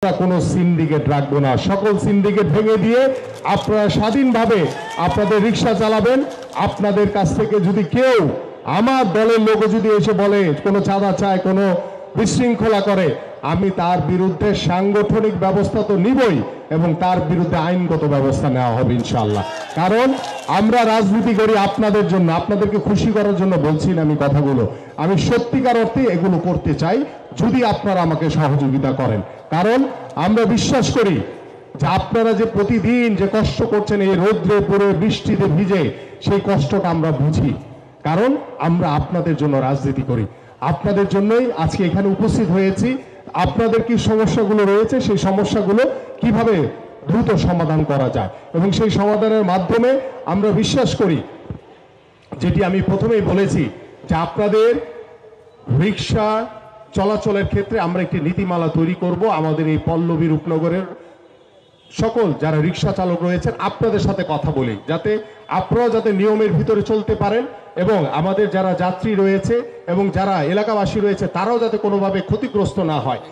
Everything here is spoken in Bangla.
কোনো সিন্ডিকেট রাখবো না। সকল সিন্ডিকেট ভেঙে দিয়ে আপনারা স্বাধীনভাবে আপনাদের রিক্সা চালাবেন। আপনাদের কাছ থেকে যদি কেউ আমার দলের লোক যদি এসে বলে কোনো চাঁদা চায়, কোনো বিশৃঙ্খলা করে, আমি তার বিরুদ্ধে সাংগঠনিক ব্যবস্থা তো নিবই এবং তার বিরুদ্ধে আইনগত ব্যবস্থা নেওয়া হবে ইনশাআল্লাহ। কারণ আমরা রাজনীতি করি আপনাদের জন্য, আপনাদেরকে খুশি করার জন্য বলছি না আমি কথাগুলো। আমি সত্যিকার অর্থে এগুলো করতে চাই যদি আপনারা আমাকে সহযোগিতা করেন। কারণ আমরা বিশ্বাস করি যে আপনারা যে প্রতিদিন যে কষ্ট করছেন এই রৌদ্রে পুরে বৃষ্টিতে ভিজে, সেই কষ্টটা আমরা বুঝি। কারণ আমরা আপনাদের জন্য রাজনীতি করি, আপনাদের জন্যই আজকে এখানে উপস্থিত হয়েছি। আপনাদের কি সমস্যাগুলো রয়েছে, সেই সমস্যাগুলো কিভাবে দ্রুত সমাধান করা যায় এবং সেই সমাধানের মাধ্যমে আমরা বিশ্বাস করি, যেটি আমি প্রথমেই বলেছি, যে আপনাদের রিক্সা চলাচলের ক্ষেত্রে আমরা একটি নীতিমালা তৈরি করব। আমাদের এই পল্লবী রূপনগরের সকল যারা রিক্সা চালক রয়েছেন আপনাদের সাথে কথা বলি, যাতে আপনারা যাতে নিয়মের ভিতরে চলতে পারেন এবং আমাদের যারা যাত্রী রয়েছে এবং যারা এলাকাবাসী রয়েছে তারাও যাতে কোনোভাবে ক্ষতিগ্রস্ত না হয়।